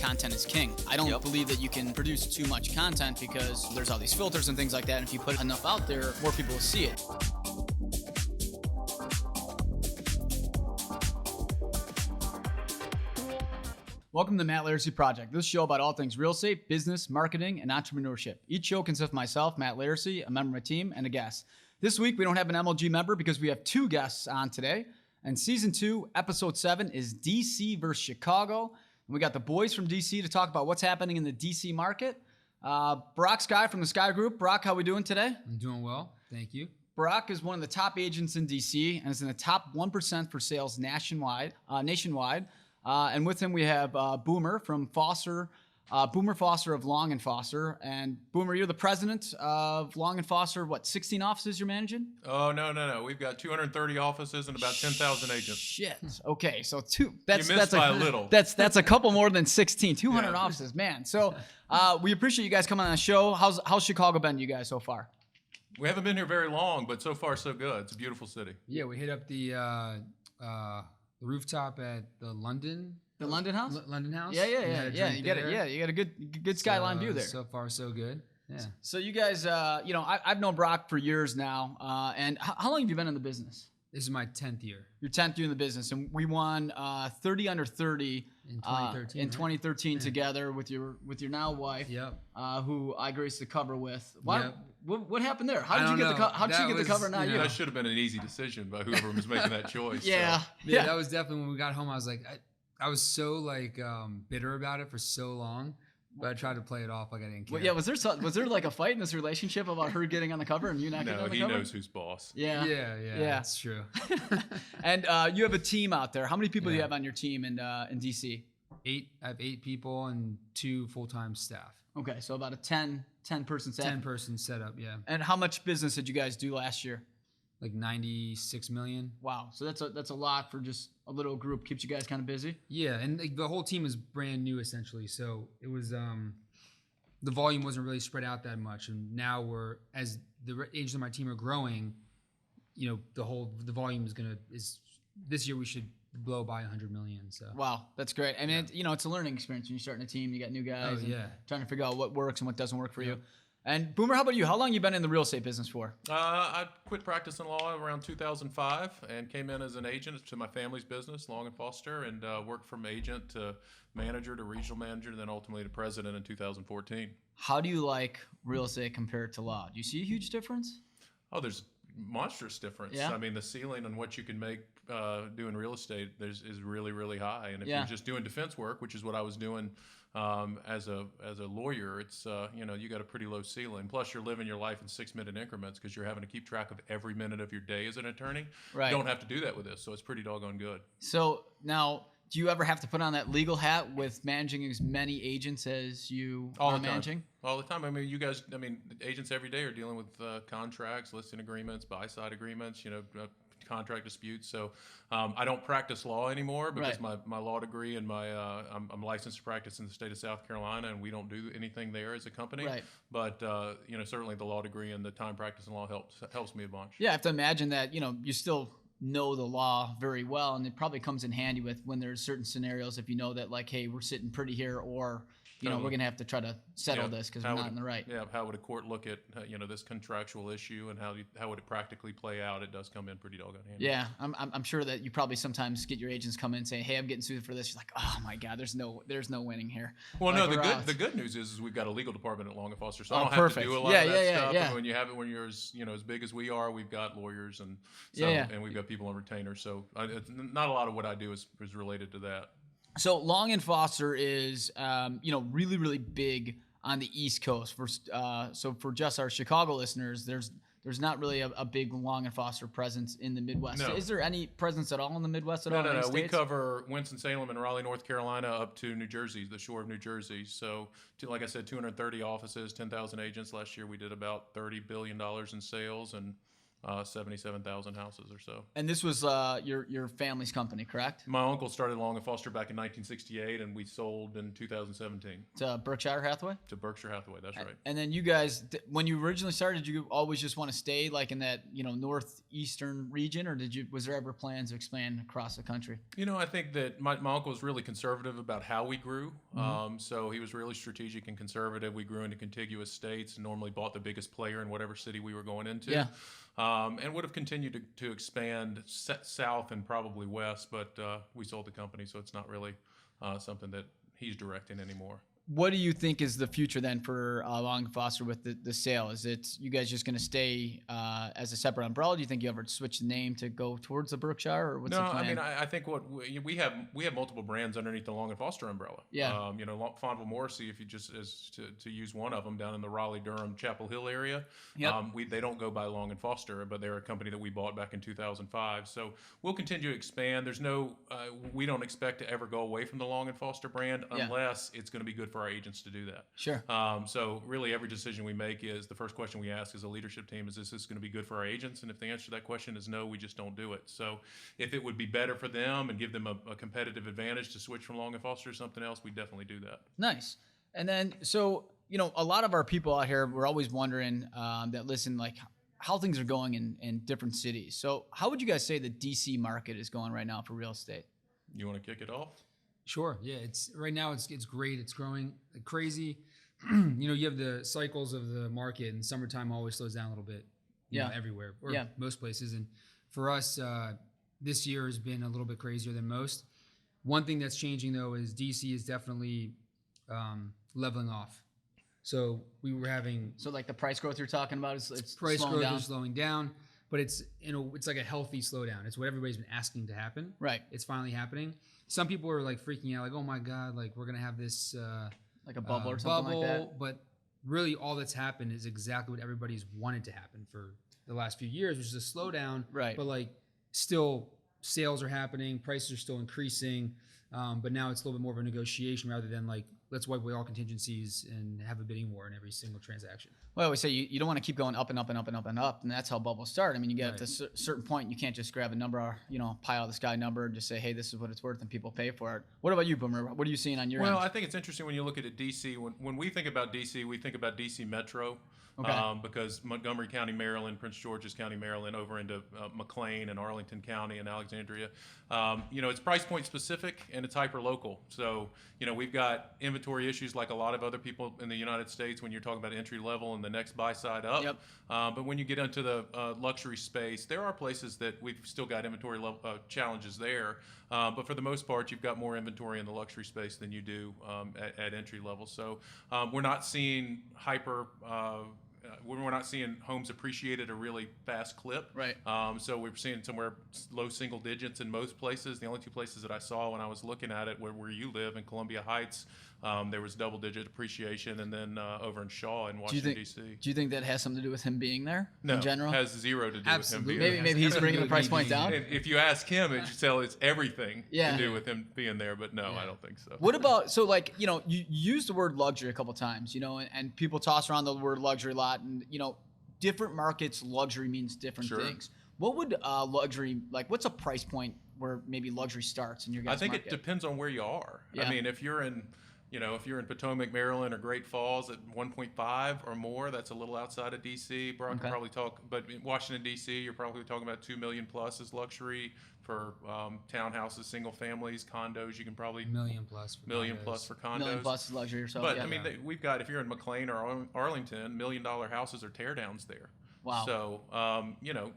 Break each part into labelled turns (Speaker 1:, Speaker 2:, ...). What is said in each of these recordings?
Speaker 1: content is king. I don't believe that you can produce too much content because there's all these filters and things like that. And if you put enough out there, more people will see it. Welcome to Matt Laricy Project. This show about all things real estate, business, marketing, and entrepreneurship. Each show consists of myself, Matt Laricy, a member of my team, and a guest. This week, we don't have an MLG member because we have two guests on today. And Season 2, Episode 7 is DC versus Chicago. And we got the boys from DC to talk about what's happening in the DC market. Barak Sky from the Sky Group. Barak, how are we doing today?
Speaker 2: I'm doing well. Thank you.
Speaker 1: Barak is one of the top agents in DC and is in the top 1% for sales nationwide. And with him, we have Boomer from Foster, Boomer Foster of Long & Foster. And Boomer, you're the president of Long & Foster. What, 16 offices you're managing?
Speaker 3: Oh, no. We've got 230 offices and about 10,000 agents.
Speaker 1: Shit. Okay, so
Speaker 3: you missed by a little.
Speaker 1: That's a couple more than 16. 200 offices, man. So we appreciate you guys coming on the show. How's Chicago been to you guys so far?
Speaker 3: We haven't been here very long, but so far so good. It's a beautiful city.
Speaker 2: Yeah, we hit up the rooftop at the London.
Speaker 1: The London House?
Speaker 2: London House.
Speaker 1: Yeah. You got it. Yeah, you got a good skyline view there.
Speaker 2: So far, so good. Yeah.
Speaker 1: So you guys, I've known Barak for years now. And how long have you been in the business?
Speaker 2: This is my 10th year.
Speaker 1: Your 10th year in the business, and we won 30 under 30
Speaker 2: in 2013.
Speaker 1: Together with your now wife.
Speaker 2: Yep.
Speaker 1: Who I graced the cover with.
Speaker 2: Yep.
Speaker 1: What happened there? How did you get the cover? Not you.
Speaker 3: That should have been an easy decision by whoever was making that choice.
Speaker 1: Yeah.
Speaker 2: That was definitely when we got home. I was like, I was so bitter about it for so long, but I tried to play it off like I didn't care.
Speaker 1: Well, yeah. Was there like a fight in this relationship about her getting on the cover and you not getting on the cover?
Speaker 3: No, he knows who's boss.
Speaker 1: Yeah.
Speaker 2: That's true.
Speaker 1: And you have a team out there. How many people do you have on your team in DC?
Speaker 2: 8. I have 8 people and 2 full-time staff.
Speaker 1: Okay, so about a 10 person staff.
Speaker 2: 10-person setup, yeah.
Speaker 1: And how much business did you guys do last year?
Speaker 2: Like 96 million.
Speaker 1: Wow, so that's a lot for just a little group. Keeps you guys kind of busy.
Speaker 2: Yeah, and the whole team is brand new essentially. So it was the volume wasn't really spread out that much, and now as the agents of my team are growing, the volume is this year we should blow by 100 million. So
Speaker 1: wow, that's great. I mean, it's a learning experience when you're starting a team. You got new guys.
Speaker 2: Oh, yeah.
Speaker 1: Trying to figure out what works and what doesn't work for you. And Boomer, how about you? How long you been in the real estate business for?
Speaker 3: I quit practicing law around 2005 and came in as an agent to my family's business, Long & Foster, and worked from agent to manager to regional manager, and then ultimately to president in 2014.
Speaker 1: How do you like real estate compared to law? Do you see a huge difference?
Speaker 3: Oh, there's monstrous difference.
Speaker 1: Yeah.
Speaker 3: I mean, the ceiling on what you can make doing real estate is really, really high. And if you're just doing defense work, which is what I was doing as a lawyer, it's you got a pretty low ceiling. Plus, you're living your life in 6-minute increments because you're having to keep track of every minute of your day as an attorney.
Speaker 1: Right.
Speaker 3: You don't have to do that with this, so it's pretty doggone good.
Speaker 1: So now, do you ever have to put on that legal hat with managing as many agents as you are managing?
Speaker 3: All the time. I mean, agents every day are dealing with contracts, listing agreements, buy-side agreements, contract disputes. So I don't practice law anymore because my law degree and I'm licensed to practice in the state of South Carolina, and we don't do anything there as a company. Right. But certainly the law degree and the time practicing law helps me a bunch.
Speaker 1: Yeah, I have to imagine that you still know the law very well, and it probably comes in handy with when there's certain scenarios if you know that hey, we're sitting pretty here, or we're gonna have to try to settle this because we're not in the right.
Speaker 3: Yeah, how would a court look at this contractual issue, and how would it practically play out? It does come in pretty doggone handy.
Speaker 1: Yeah, I'm sure that you probably sometimes get your agents come in and say, hey, I'm getting sued for this. You're like, oh my God, there's no winning here.
Speaker 3: Well, the good news is we've got a legal department at Long & Foster, so I don't have to do a lot of that stuff.
Speaker 1: Yeah.
Speaker 3: And when you have it, when you're as big as we are, we've got lawyers and and we've got people on retainer. So not a lot of what I do is related to that.
Speaker 1: So Long & Foster is, really, really big on the East Coast. So for just our Chicago listeners, there's not really a big Long & Foster presence in the Midwest.
Speaker 3: No.
Speaker 1: Is there any presence at all in the Midwest at all?
Speaker 3: No. We cover Winston-Salem and Raleigh, North Carolina, up to New Jersey, the shore of New Jersey. So, like I said, 230 offices, 10,000 agents. Last year we did about $30 billion in sales, and 77,000 houses or so.
Speaker 1: And this was your family's company, correct?
Speaker 3: My uncle started Long and Foster back in 1968, and we sold in 2017
Speaker 1: To Berkshire Hathaway?
Speaker 3: to Berkshire Hathaway. That's right.
Speaker 1: And then you guys, when you originally started, did you always just want to stay like in that, northeastern region, or was there ever plans to expand across the country?
Speaker 3: I think that my uncle was really conservative about how we grew. So he was really strategic and conservative. We grew into contiguous states and normally bought the biggest player in whatever city we were going into.
Speaker 1: Yeah.
Speaker 3: And would have continued to expand south and probably west, but we sold the company, so it's not really something that he's directing anymore.
Speaker 1: What do you think is the future then for Long and Foster with the sale? Is it you guys just going to stay as a separate umbrella? Do you think you ever switch the name to go towards the Berkshire, or what's the plan?
Speaker 3: I mean, I think what we have multiple brands underneath the Long and Foster umbrella.
Speaker 1: Yeah.
Speaker 3: Fonville Morrissey, if you just to use one of them down in the Raleigh-Durham Chapel Hill area.
Speaker 1: Yep.
Speaker 3: They don't go by Long and Foster, but they're a company that we bought back in 2005. So we'll continue to expand. There's we don't expect to ever go away from the Long and Foster brand unless it's going to be good for our agents to do that.
Speaker 1: Sure.
Speaker 3: So really every decision we make is the first question we ask as a leadership team is this going to be good for our agents? And if the answer to that question is no, we just don't do it. So if it would be better for them and give them a competitive advantage to switch from Long and Foster to something else, we definitely do that.
Speaker 1: Nice. And then, so, a lot of our people out here, we're always wondering that listen, like how things are going in different cities. So how would you guys say the DC market is going right now for real estate?
Speaker 3: You want to kick it off?
Speaker 2: Sure. Yeah. Right now it's great. It's growing like crazy. You have the cycles of the market, and summertime always slows down a little bit. Everywhere or most places. And for us, this year has been a little bit crazier than most. One thing that's changing though is DC is definitely leveling off. So we were having
Speaker 1: like the price growth you're talking about it's
Speaker 2: price
Speaker 1: slowing
Speaker 2: growth
Speaker 1: down.
Speaker 2: is slowing down, but it's it's like a healthy slowdown. It's what everybody's been asking to happen.
Speaker 1: Right.
Speaker 2: It's finally happening. Some people are like freaking out, like, oh my God, like we're gonna have this
Speaker 1: like a bubble or something like that.
Speaker 2: But really all that's happened is exactly what everybody's wanted to happen for the last few years, which is a slowdown.
Speaker 1: Right.
Speaker 2: But like still sales are happening, prices are still increasing. But now it's a little bit more of a negotiation rather than like, let's wipe away all contingencies and have a bidding war in every single transaction.
Speaker 1: Well, I always say you don't want to keep going up and up and up and up and up, and that's how bubbles start. I mean, you get
Speaker 2: Right.
Speaker 1: to a certain point, you can't just grab a number, pie out of the sky number and just say, hey, this is what it's worth, and people pay for it. What about you, Boomer? What are you seeing on your end?
Speaker 3: Well, I think it's interesting when you look at it, DC. When we think about DC, we think about DC Metro.
Speaker 1: Okay.
Speaker 3: Because Montgomery County, Maryland, Prince George's County, Maryland, over into McLean and Arlington County and Alexandria. It's price point specific and it's hyper local. So, we've got inventory issues like a lot of other people in the United States when you're talking about entry level and the next buy side up.
Speaker 1: Yep.
Speaker 3: But when you get into the luxury space, there are places that we've still got inventory challenges there. But for the most part, you've got more inventory in the luxury space than you do at entry level. So we're not seeing we're not seeing homes appreciate at a really fast clip.
Speaker 1: Right.
Speaker 3: So we're seeing somewhere low single digits in most places. The only two places that I saw when I was looking at it where you live in Columbia Heights, there was double-digit appreciation, and then over in Shaw in Washington, D.C.
Speaker 1: Do you think that has something to do with him being there
Speaker 3: No,
Speaker 1: in general?
Speaker 3: it has zero to do
Speaker 2: Absolutely.
Speaker 3: with him being
Speaker 1: Maybe he's bringing the price point down?
Speaker 3: there. If you ask him, it's everything
Speaker 1: Yeah.
Speaker 3: to do with him being there, but no, I don't think so.
Speaker 1: What about, you used the word luxury a couple times, and people toss around the word luxury a lot, and, different markets, luxury means different
Speaker 3: Sure.
Speaker 1: things. What would luxury, what's a price point where maybe luxury starts in your guys'
Speaker 3: I think
Speaker 1: market?
Speaker 3: it depends on where you are.
Speaker 1: Yeah.
Speaker 3: I mean, if you're in Potomac, Maryland, or Great Falls at 1.5 or more, that's a little outside of DC. Barak can probably talk, but in Washington, DC, you're probably talking about 2 million plus is luxury for townhouses, single families, condos. You can probably
Speaker 2: Million plus for
Speaker 3: million
Speaker 2: condos.
Speaker 3: plus for condos.
Speaker 1: Million plus is luxury or so.
Speaker 3: But
Speaker 1: yeah.
Speaker 3: I mean, we've got, if you're in McLean or Arlington, $1 million houses are teardowns there.
Speaker 1: Wow.
Speaker 3: So,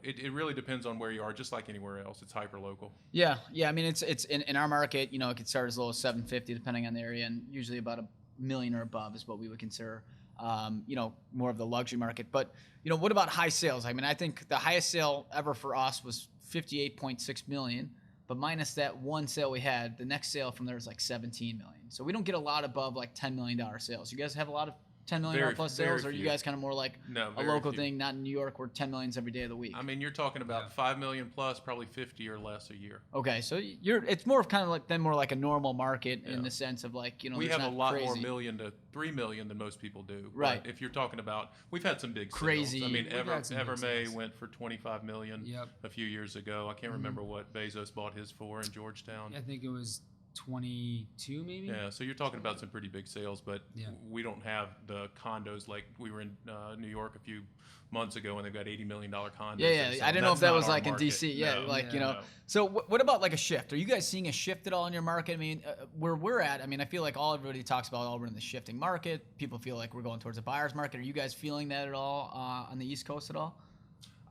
Speaker 3: it really depends on where you are, just like anywhere else. It's hyper local.
Speaker 1: Yeah. I mean, it's in our market. It could start as low as 750, depending on the area, and usually about $1 million or above is what we would consider, more of the luxury market. But what about high sales? I mean, I think the highest sale ever for us was 58.6 million. But minus that one sale we had, the next sale from there was like 17 million. So we don't get a lot above like $10 million sales. You guys have a lot of $10 million plus sales, or are you
Speaker 3: few.
Speaker 1: guys kind of more like
Speaker 3: No,
Speaker 1: a
Speaker 3: very
Speaker 1: local
Speaker 3: few.
Speaker 1: thing, not in New York, where 10 million's every day of the week?
Speaker 3: I mean, you're talking about 5 million plus, probably 50 or less a year.
Speaker 1: Okay, so it's more of kind of like more like a normal market in the sense of like, you know,
Speaker 3: We
Speaker 1: there's
Speaker 3: have a
Speaker 1: not
Speaker 3: lot
Speaker 1: crazy.
Speaker 3: more million to 3 million than most people do.
Speaker 1: Right.
Speaker 3: But if you're talking about, we've had some big
Speaker 1: Crazy.
Speaker 3: sales. I mean,
Speaker 2: We've had some big
Speaker 3: Evermay
Speaker 2: sales.
Speaker 3: went for 25 million
Speaker 2: Yep.
Speaker 3: a few years ago. I can't remember what Bezos bought his for in Georgetown.
Speaker 2: I think it was 22 maybe.
Speaker 3: Yeah, so you're talking about some pretty big sales, but
Speaker 2: Yeah.
Speaker 3: we don't have the condos like we were in New York a few months ago, and they've got $80 million condos.
Speaker 1: Yeah,
Speaker 3: they're
Speaker 1: I
Speaker 3: selling.
Speaker 1: didn't know
Speaker 3: That's
Speaker 1: if that
Speaker 3: not
Speaker 1: was
Speaker 3: our
Speaker 1: like in
Speaker 3: market.
Speaker 1: DC. Yeah,
Speaker 3: No,
Speaker 1: like, you know.
Speaker 3: no.
Speaker 1: So what about like a shift? Are you guys seeing a shift at all in your market? I mean, where we're at, I mean, I feel like everybody talks about, we're in the shifting market. People feel like we're going towards a buyer's market. Are you guys feeling that at all on the East Coast at all?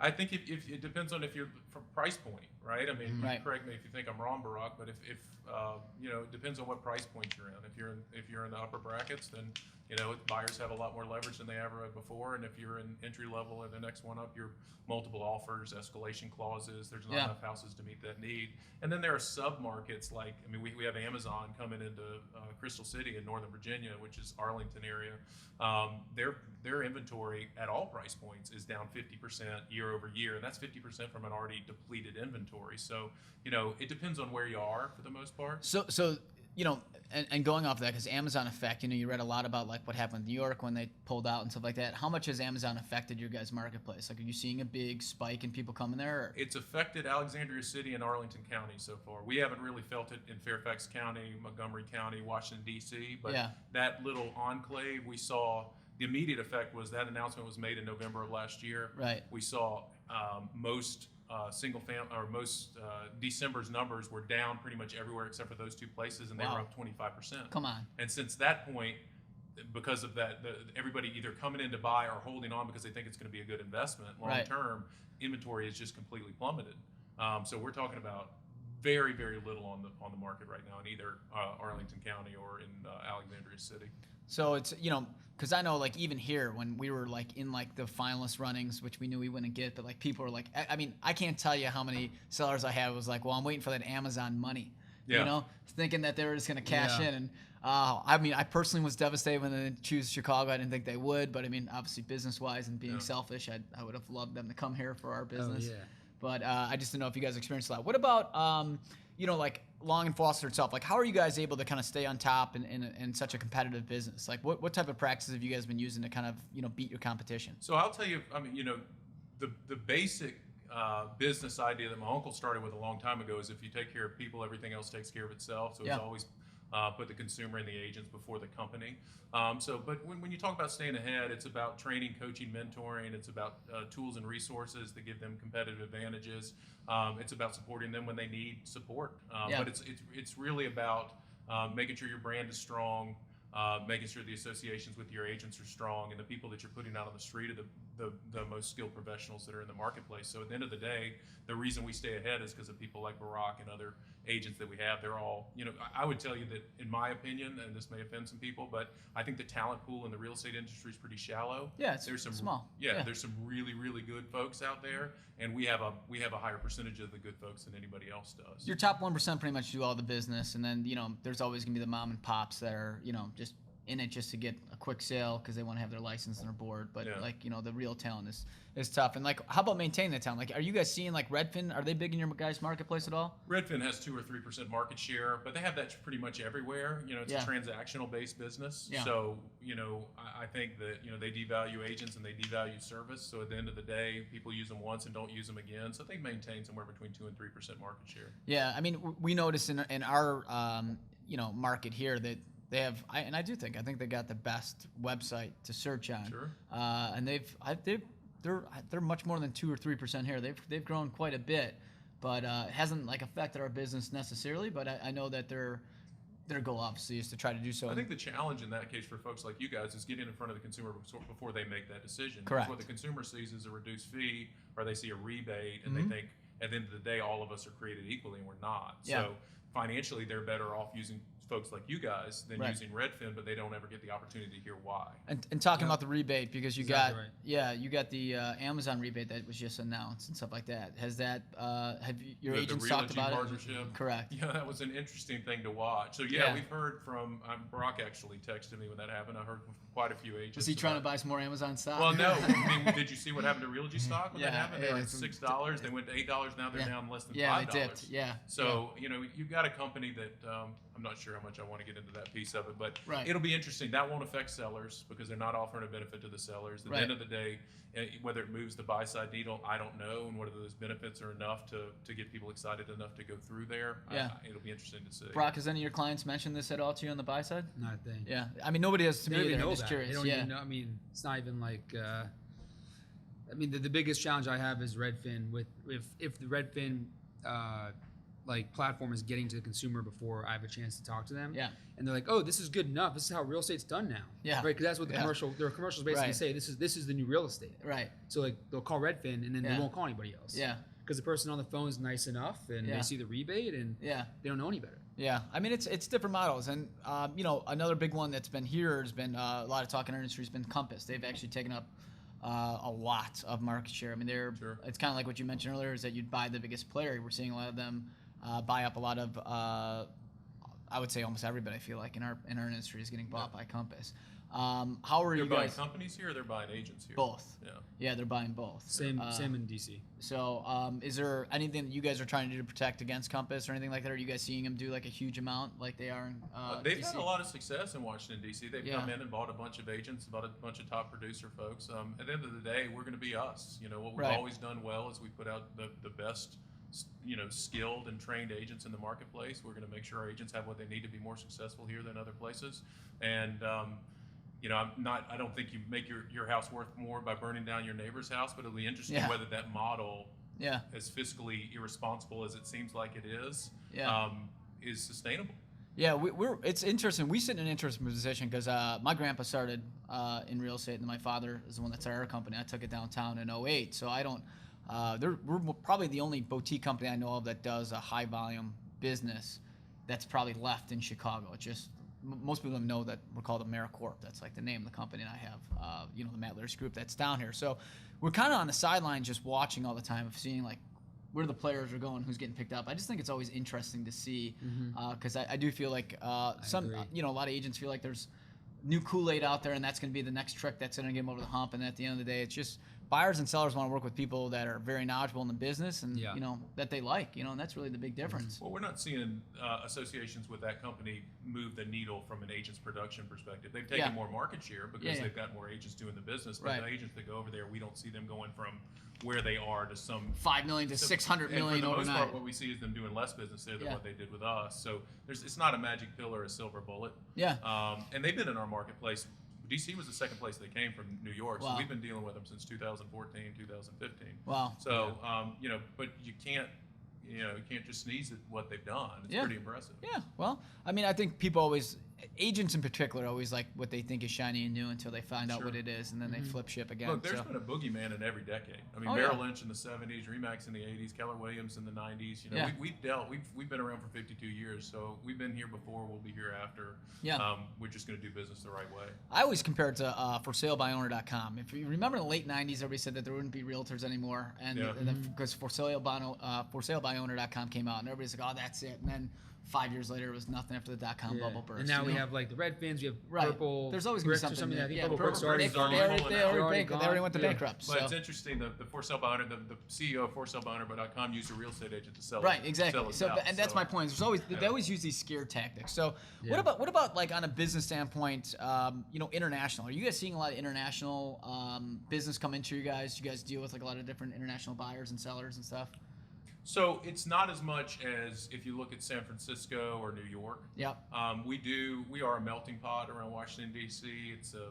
Speaker 3: I think if it depends on if you're from price point, right? I mean,
Speaker 1: Right.
Speaker 3: correct me if you think I'm wrong, Barak, but if you know, it depends on what price point you're in. If you're in the upper brackets, then you know buyers have a lot more leverage than they ever had before. And if you're in entry level or the next one up, you're multiple offers, escalation clauses. There's not enough houses to meet that need. And then there are sub markets like, I mean, we have Amazon coming into Crystal City in Northern Virginia, which is Arlington area. Their inventory at all price points is down 50% year over year, and that's 50% from an already depleted inventory. So, you know, it depends on where you are for the most part.
Speaker 1: So you know, and going off of that, because Amazon effect, you know, you read a lot about like what happened in New York when they pulled out and stuff like that. How much has Amazon affected your guys' marketplace? Like, are you seeing a big spike in people coming there? Or?
Speaker 3: It's affected Alexandria City and Arlington County so far. We haven't really felt it in Fairfax County, Montgomery County, Washington, D.C., but that little enclave, we saw the immediate effect was that announcement was made in November of last year.
Speaker 1: Right.
Speaker 3: We saw most December's numbers were down pretty much everywhere except for those two places, and they were up 25%.
Speaker 1: Come on.
Speaker 3: And since that point, because of that, everybody either coming in to buy or holding on because they think it's going to be a good investment long term, inventory is just completely plummeted. So we're talking about very, very little on the market right now in either Arlington County or in Alexandria City.
Speaker 1: So it's, you know, because I know like even here when we were like in like the finalist runnings, which we knew we wouldn't get, but like people were like, I mean, I can't tell you how many sellers I had was like, well, I'm waiting for that Amazon money, you know, thinking that they were just going to cash in. And I mean, I personally was devastated when they choose Chicago. I didn't think they would, but I mean, obviously business wise and being selfish, I would have loved them to come here for our business.
Speaker 2: Oh, yeah.
Speaker 1: But I just didn't know if you guys experienced that. What about, you know, like Long and Foster itself? Like, how are you guys able to kind of stay on top in such a competitive business? Like, what type of practices have you guys been using to kind of, you know, beat your competition?
Speaker 3: So I'll tell you, I mean, you know, the basic business idea that my uncle started with a long time ago is if you take care of people, everything else takes care of itself. So it's always put the consumer and the agents before the company. But when you talk about staying ahead, it's about training, coaching, mentoring. It's about tools and resources that give them competitive advantages. It's about supporting them when they need support. But it's really about making sure your brand is strong, making sure the associations with your agents are strong, and the people that you're putting out on the street are the most skilled professionals that are in the marketplace. So at the end of the day, the reason we stay ahead is because of people like Barak and other agents that we have. They're all, you know, I would tell you that in my opinion, and this may offend some people, but I think the talent pool in the real estate industry is pretty shallow.
Speaker 1: Yeah, it's
Speaker 3: there's some
Speaker 1: small.
Speaker 3: There's some really, really good folks out there, and we have a higher percentage of the good folks than anybody else does.
Speaker 1: Your top 1% pretty much do all the business, and then, you know, there's always gonna be the mom and pops that are, you know, just in it just to get a quick sale because they want to have their license and their board. But like, you know, the real talent is tough. And like, how about maintaining the talent? Like, are you guys seeing like Redfin? Are they big in your guys' marketplace at all?
Speaker 3: Redfin has 2 or 3% market share, but they have that pretty much everywhere. You know, it's a transactional based business. So, you know, I think that, you know, they devalue agents and they devalue service. So at the end of the day, people use them once and don't use them again. So they maintain somewhere between 2 and 3% market share. Yeah.
Speaker 1: I mean, we noticed in our, you know, market here that they have, I think they got the best website to search on.
Speaker 3: Sure.
Speaker 1: And they're much more than 2 or 3% here. They've grown quite a bit, but it hasn't like affected our business necessarily. But I know that their goal obviously is to try to do so.
Speaker 3: I think the challenge in that case for folks like you guys is getting in front of the consumer before they make that decision.
Speaker 1: Correct.
Speaker 3: What the consumer sees is a reduced fee, or they see a rebate, and they think at the end of the day all of us are created equally, and we're not. So financially, they're better off using folks like you guys than
Speaker 1: Right.
Speaker 3: using Redfin, but they don't ever get the opportunity to hear why.
Speaker 1: And talking about the rebate, because you
Speaker 2: Exactly right.
Speaker 1: you got the Amazon rebate that was just announced and stuff like that. Has that your
Speaker 3: The
Speaker 1: agents
Speaker 3: Realogy
Speaker 1: talked about
Speaker 3: partnership.
Speaker 1: it? Correct.
Speaker 3: Yeah, that was an interesting thing to watch. So
Speaker 1: Yeah.
Speaker 3: we've heard from Barak actually texted me when that happened. I heard from quite a few agents.
Speaker 1: Was he trying to
Speaker 3: about-
Speaker 1: buy some more Amazon stock?
Speaker 3: Well, no. I mean, did you see what happened to Realogy stock when that
Speaker 1: Yeah,
Speaker 3: happened? They
Speaker 1: yeah,
Speaker 3: were at
Speaker 1: it's-
Speaker 3: $6. They went to $8. Now they're down less than
Speaker 1: Yeah,
Speaker 3: $5.
Speaker 1: they dipped. Yeah.
Speaker 3: So you've got a company that I'm not sure how much I want to get into that piece of it, but
Speaker 1: Right.
Speaker 3: it'll be interesting. That won't affect sellers because they're not offering a benefit to the sellers. At the
Speaker 1: Right.
Speaker 3: end of the day, whether it moves the buy side needle, I don't know, and whether those benefits are enough to get people excited enough to go through there.
Speaker 1: Yeah.
Speaker 3: It'll be interesting to see.
Speaker 1: Brock, has any of your clients mentioned this at all to you on the buy side?
Speaker 2: Not a thing.
Speaker 1: Yeah. I mean, nobody has to
Speaker 2: They
Speaker 1: me
Speaker 2: don't
Speaker 1: either.
Speaker 2: even
Speaker 1: I'm
Speaker 2: know
Speaker 1: just
Speaker 2: that.
Speaker 1: curious.
Speaker 2: They don't
Speaker 1: Yeah.
Speaker 2: even know. I mean, it's not even like. I mean, the biggest challenge I have is Redfin. With if the Redfin like platform is getting to the consumer before I have a chance to talk to them.
Speaker 1: Yeah.
Speaker 2: And they're like, oh, this is good enough. This is how real estate's done now.
Speaker 1: Yeah.
Speaker 2: Right. Because that's what the
Speaker 1: Yeah.
Speaker 2: their commercials basically
Speaker 1: Right.
Speaker 2: say. This is the new real estate.
Speaker 1: Right.
Speaker 2: So like they'll call Redfin and then
Speaker 1: Yeah.
Speaker 2: they won't call anybody else.
Speaker 1: Yeah.
Speaker 2: Because the person on the phone is nice enough and
Speaker 1: Yeah.
Speaker 2: they see the rebate and
Speaker 1: Yeah.
Speaker 2: they don't know any better.
Speaker 1: Yeah, I mean it's different models, and another big one that's been here has been a lot of talk in our industry has been Compass. They've actually taken up a lot of market share. I mean,
Speaker 3: Sure.
Speaker 1: it's kind of like what you mentioned earlier, is that you'd buy the biggest player. We're seeing a lot of them buy up a lot of. I would say almost everybody. I feel like in our industry is getting bought by Compass. How are
Speaker 3: They're
Speaker 1: you
Speaker 3: buying
Speaker 1: guys?
Speaker 3: companies here, or they're buying agents here.
Speaker 1: Both.
Speaker 3: Yeah.
Speaker 1: Yeah, they're buying both.
Speaker 2: Same in DC.
Speaker 1: So, is there anything that you guys are trying to do to protect against Compass or anything like that? Are you guys seeing them do like a huge amount like they are in
Speaker 3: They've
Speaker 1: DC?
Speaker 3: had a lot of success in Washington, D.C. They've
Speaker 1: Yeah.
Speaker 3: come in and bought a bunch of agents, bought a bunch of top producer folks. At the end of the day, we're going to be us. What we've
Speaker 1: Right.
Speaker 3: always done well is we put out the best, skilled and trained agents in the marketplace. We're going to make sure our agents have what they need to be more successful here than other places. And I don't think you make your house worth more by burning down your neighbor's house, but it'll be interesting
Speaker 1: Yeah.
Speaker 3: whether that model,
Speaker 1: Yeah.
Speaker 3: as fiscally irresponsible as it seems like it
Speaker 1: Yeah.
Speaker 3: is sustainable.
Speaker 1: Yeah, it's interesting. We sit in an interesting position because my grandpa started in real estate, and then my father is the one that started our company. I took it downtown in '08, so I don't. We're probably the only boutique company I know of that does a high volume business that's probably left in Chicago. It's just most people don't know that we're called AmeriCorp. That's like the name of the company, and I have the Matt Laricy Group that's down here. So we're kind of on the sidelines just watching all the time of seeing like where the players are going, who's getting picked up. I just think it's always interesting to see because I do feel like some
Speaker 2: agree.
Speaker 1: a lot of agents feel like there's new Kool-Aid out there, and that's going to be the next trick that's going to get them over the hump. And at the end of the day, it's just buyers and sellers want to work with people that are very knowledgeable in the business and
Speaker 2: Yeah.
Speaker 1: that they like, and that's really the big difference.
Speaker 3: Well, we're not seeing associations with that company move the needle from an agent's production perspective. They've taken
Speaker 1: Yeah.
Speaker 3: more market share because
Speaker 1: Yeah, yeah.
Speaker 3: they've got more agents doing the business. But
Speaker 1: Right.
Speaker 3: the agents that go over there, we don't see them going from where they are to some
Speaker 1: $5 million to $600 million
Speaker 3: and for the most
Speaker 1: overnight.
Speaker 3: part, what we see is them doing less business there than
Speaker 1: Yeah.
Speaker 3: what they did with us. So it's not a magic pill or a silver bullet.
Speaker 1: Yeah.
Speaker 3: And they've been in our marketplace. DC was the second place they came from New York,
Speaker 1: Wow.
Speaker 3: so we've been dealing with them since 2014, 2015.
Speaker 1: Wow.
Speaker 3: So but you can't just sneeze at what they've done. It's
Speaker 1: Yeah.
Speaker 3: pretty impressive.
Speaker 1: Yeah, well, I mean, I think people always, agents in particular, always like what they think is shiny and new until they find out
Speaker 3: Sure.
Speaker 1: what it is, and then they flip ship again.
Speaker 3: Look, there's
Speaker 1: so.
Speaker 3: been a boogeyman in every decade. I mean,
Speaker 1: Oh,
Speaker 3: Merrill
Speaker 1: yeah.
Speaker 3: Lynch in the 70s, Remax in the 80s, Keller Williams in the 90s.
Speaker 1: Yeah.
Speaker 3: We've been around for 52 years, so we've been here before, we'll be here after.
Speaker 1: Yeah.
Speaker 3: We're just going to do business the right way.
Speaker 1: I always compare it to forsalebyowner.com. If you remember in the late 90s, everybody said that there wouldn't be realtors anymore, and
Speaker 3: Yeah.
Speaker 1: because forsalebyowner.com came out, and everybody's like, oh, that's it. And then 5 years later, it was nothing after the dot-com bubble burst.
Speaker 2: And now
Speaker 1: you
Speaker 2: we
Speaker 1: know?
Speaker 2: have like the Redfins, we have
Speaker 1: Right.
Speaker 2: Purple.
Speaker 1: There's always gonna be
Speaker 2: Bricks or
Speaker 1: something
Speaker 2: something. I
Speaker 1: new.
Speaker 2: think
Speaker 1: Yeah,
Speaker 2: Purple
Speaker 3: Purple
Speaker 2: Bricks
Speaker 3: Bricks
Speaker 2: already
Speaker 3: is
Speaker 1: They
Speaker 3: already
Speaker 2: gone.
Speaker 3: rolling out.
Speaker 1: already went to
Speaker 2: Yeah.
Speaker 1: bankrupt.
Speaker 3: But it's
Speaker 1: So.
Speaker 3: interesting that the for sale by owner, the CEO of forsalebyowner.com used a real estate agent to sell it.
Speaker 1: Right, exactly.
Speaker 3: Sell it
Speaker 1: So,
Speaker 3: out.
Speaker 1: and that's
Speaker 3: So-
Speaker 1: my point. There's always they always use these scare tactics. So,
Speaker 2: Yeah.
Speaker 1: what about like on a business standpoint? International. Are you guys seeing a lot of international business come into you guys? Do you guys deal with like a lot of different international buyers and sellers and stuff?
Speaker 3: So it's not as much as if you look at San Francisco or New York.
Speaker 1: Yep.
Speaker 3: We are a melting pot around Washington D.C. It's a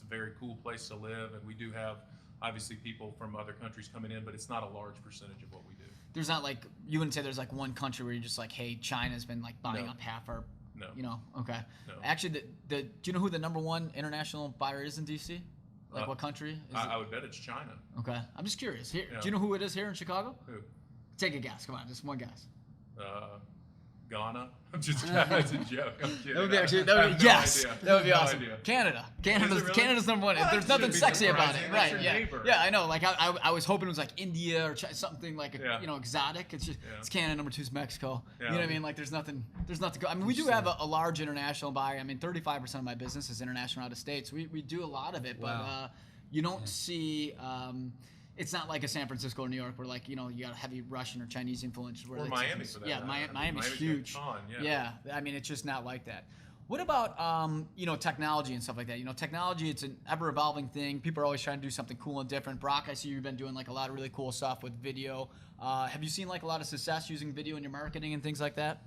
Speaker 3: very cool place to live, and we do have obviously people from other countries coming in, but it's not a large percentage of what we do.
Speaker 1: There's not like you wouldn't say there's like one country where you're just like, hey, China's been like buying
Speaker 3: No.
Speaker 1: up half our.
Speaker 3: No.
Speaker 1: Okay.
Speaker 3: No.
Speaker 1: Actually, do you know who the number one international buyer is in DC? Like what country? Is
Speaker 3: I would bet it's China.
Speaker 1: okay. I'm just curious. Here,
Speaker 3: Yeah.
Speaker 1: do you know who it is here in Chicago?
Speaker 3: Who?
Speaker 1: Take a guess. Come on, just one guess.
Speaker 3: Ghana. I'm just that's a joke. I'm kidding.
Speaker 1: That would be actually,
Speaker 3: I
Speaker 1: that would
Speaker 3: have
Speaker 1: be,
Speaker 3: no
Speaker 1: yes,
Speaker 3: idea.
Speaker 1: that would be
Speaker 3: No
Speaker 1: awesome.
Speaker 3: idea.
Speaker 1: Canada.
Speaker 3: Really?
Speaker 1: Canada's number one.
Speaker 3: Well,
Speaker 1: There's
Speaker 3: that
Speaker 1: nothing
Speaker 3: shouldn't be
Speaker 1: sexy about it,
Speaker 3: surprising.
Speaker 1: right?
Speaker 3: That's your
Speaker 1: Yeah,
Speaker 3: neighbor.
Speaker 1: yeah, I know. Like I was hoping it was like India or something like a,
Speaker 3: Yeah.
Speaker 1: exotic. It's just it's Canada. Number 2 is Mexico. You know
Speaker 3: Yeah.
Speaker 1: what I mean? Like there's nothing. I mean, we do have a large international buyer. I mean, 35% of my business is international out of states. We do a lot of it, but you don't see. It's not like a San Francisco or New York where you got a heavy Russian or Chinese influence. Where
Speaker 3: Or Miami for that
Speaker 1: Yeah,
Speaker 3: matter.
Speaker 1: Miami's
Speaker 3: Miami's
Speaker 1: huge.
Speaker 3: got a ton,
Speaker 1: Yeah, I mean it's just not like that. What about technology and stuff like that? Technology, it's an ever evolving thing. People are always trying to do something cool and different. Brock, I see you've been doing a lot of really cool stuff with video. Have you seen a lot of success using video in your marketing and things like that?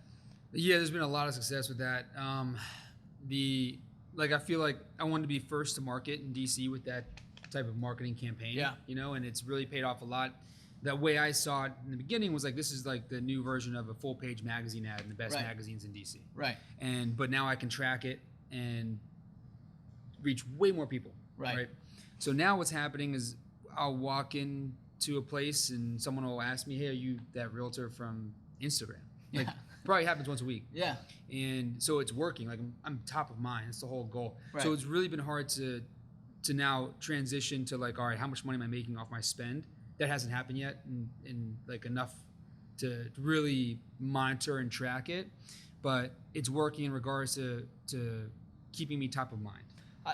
Speaker 2: Yeah, there's been a lot of success with that. I feel like I wanted to be first to market in DC with that type of marketing campaign.
Speaker 1: Yeah.
Speaker 2: And it's really paid off a lot. The way I saw it in the beginning was this is the new version of a full page magazine ad in the best
Speaker 1: Right.
Speaker 2: magazines in DC.
Speaker 1: Right.
Speaker 2: But now I can track it and reach way more people.
Speaker 1: Right.
Speaker 2: So now what's happening is I'll walk into a place and someone will ask me, "Hey, are you that realtor from Instagram?"
Speaker 1: Yeah.
Speaker 2: Probably happens once a week.
Speaker 1: Yeah.
Speaker 2: And so it's working. I'm top of mind. That's the whole goal.
Speaker 1: Right.
Speaker 2: So it's really been hard to now transition to all right, how much money am I making off my spend? That hasn't happened yet, and enough to really monitor and track it. But it's working in regards to keeping me top of mind.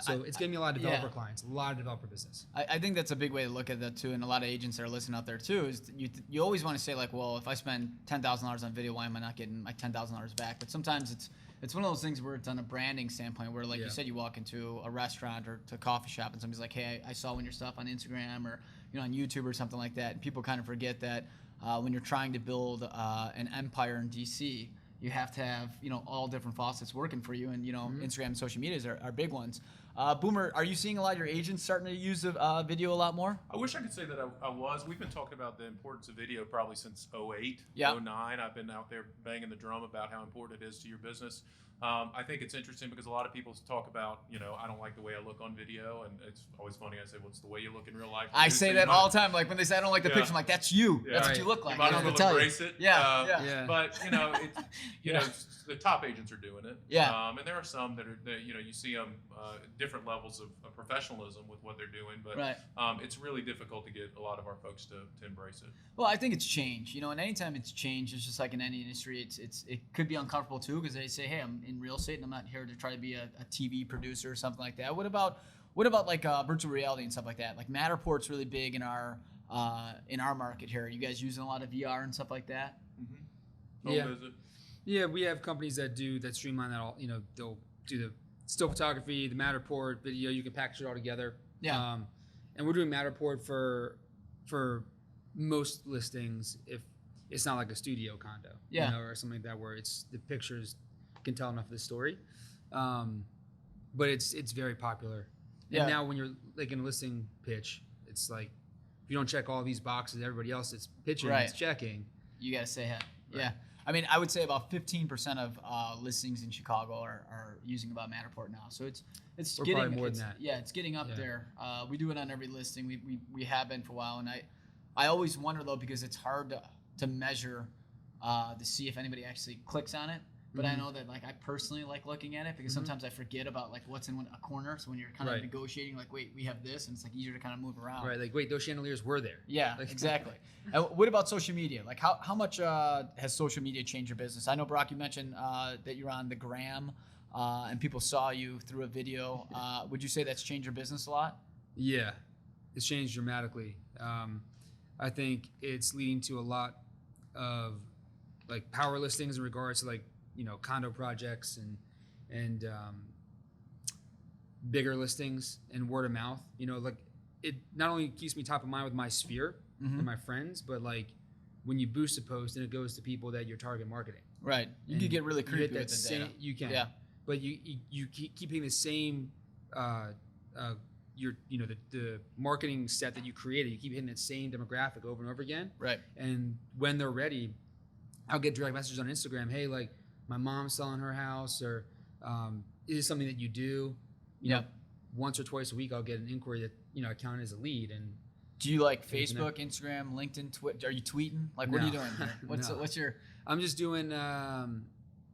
Speaker 2: So it's getting me a lot of developer clients, a lot of developer business.
Speaker 1: I think that's a big way to look at that too, and a lot of agents that are listening out there too. Is you always want to say well, if I spend $10,000 on video, why am I not getting my $10,000 back? But sometimes it's one of those things where it's on a branding standpoint, where you said, you walk into a restaurant or to a coffee shop, and somebody's like, "Hey, I saw one of your stuff on Instagram or on YouTube or something like that," and people kind of forget that when you're trying to build an empire in DC, you have to have all different faucets working for you, and Instagram and social medias are big ones. Boomer, are you seeing a lot of your agents starting to use the video a lot more?
Speaker 3: I wish I could say that I was. We've been talking about the importance of video probably since 08,
Speaker 1: Yeah.
Speaker 3: 09. I've been out there banging the drum about how important it is to your business. I think it's interesting because a lot of people talk about, I don't like the way I look on video, and it's always funny. I say, "What's the way you look in real life?"
Speaker 1: I say that all the time. When they say I don't like the
Speaker 3: Yeah.
Speaker 1: picture, I'm like, "That's you.
Speaker 3: Yeah.
Speaker 1: That's
Speaker 2: Right.
Speaker 1: what you look like."
Speaker 3: You might
Speaker 1: I
Speaker 3: as
Speaker 1: don't
Speaker 3: well
Speaker 1: tell you.
Speaker 3: embrace it.
Speaker 1: Yeah.
Speaker 3: But the top agents are doing it.
Speaker 1: Yeah.
Speaker 3: And there are some that you see them different levels of professionalism with what they're doing, but
Speaker 1: Right.
Speaker 3: it's really difficult to get a lot of our folks to embrace it.
Speaker 1: Well, I think it's change, and anytime it's change, it's just like in any industry, it could be uncomfortable too, because they say, "Hey, I'm in real estate and I'm not here to try to be a TV producer or something like that." What about virtual reality and stuff like that? Matterport's really big in our market here. Are you guys using a lot of VR and stuff like that?
Speaker 3: Home
Speaker 2: Yeah.
Speaker 3: visit.
Speaker 2: Yeah, we have companies that streamline that all. They'll do the still photography, the Matterport video. You can package it all together.
Speaker 1: Yeah.
Speaker 2: And we're doing Matterport for most listings if it's not like a studio condo,
Speaker 1: Yeah.
Speaker 2: or something like that where it's the pictures can tell enough of the story. But it's very popular.
Speaker 1: Yeah.
Speaker 2: And now when you're in a listing pitch, it's if you don't check all these boxes, everybody else that's pitching
Speaker 1: Right.
Speaker 2: is checking.
Speaker 1: You got to say hey.
Speaker 2: Right.
Speaker 1: Yeah. I mean, I would say about 15% of listings in Chicago are using about Matterport now. So it's
Speaker 2: Or
Speaker 1: getting
Speaker 2: probably more than that.
Speaker 1: Yeah, it's getting up
Speaker 2: Yeah.
Speaker 1: there. We do it on every listing. We have been for a while, and I always wonder though, because it's hard to measure to see if anybody actually clicks on it. But I know that I personally like looking at it because sometimes I forget about what's in a corner. So when you're kind of
Speaker 2: Right.
Speaker 1: negotiating, wait, we have this, and it's easier to kind of move around.
Speaker 2: Right, wait, those chandeliers were there.
Speaker 1: Yeah, exactly. And what about social media? How much has social media changed your business? I know, Brock, you mentioned that you're on the gram and people saw you through a video. Would you say that's changed your business a lot?
Speaker 2: Yeah, it's changed dramatically. I think it's leading to a lot of power listings in regards to condo projects and bigger listings and word of mouth. It not only keeps me top of mind with my sphere and my friends, but when you boost a post and it goes to people that you're target marketing.
Speaker 1: Right. You
Speaker 2: And
Speaker 1: could get really
Speaker 2: you
Speaker 1: creepy
Speaker 2: hit that
Speaker 1: with the
Speaker 2: same,
Speaker 1: data.
Speaker 2: You can.
Speaker 1: Yeah.
Speaker 2: But you keep hitting the same the marketing set that you created. You keep hitting that same demographic over and over again.
Speaker 1: Right.
Speaker 2: And when they're ready, I'll get direct messages on Instagram. Hey, my mom's selling her house, or is this something that you do? You know, once or twice a week, I'll get an inquiry that I count as a lead. And
Speaker 1: do you Facebook, Instagram, LinkedIn, Twitter? Are you tweeting? What are you doing here? What's your?
Speaker 2: I'm just doing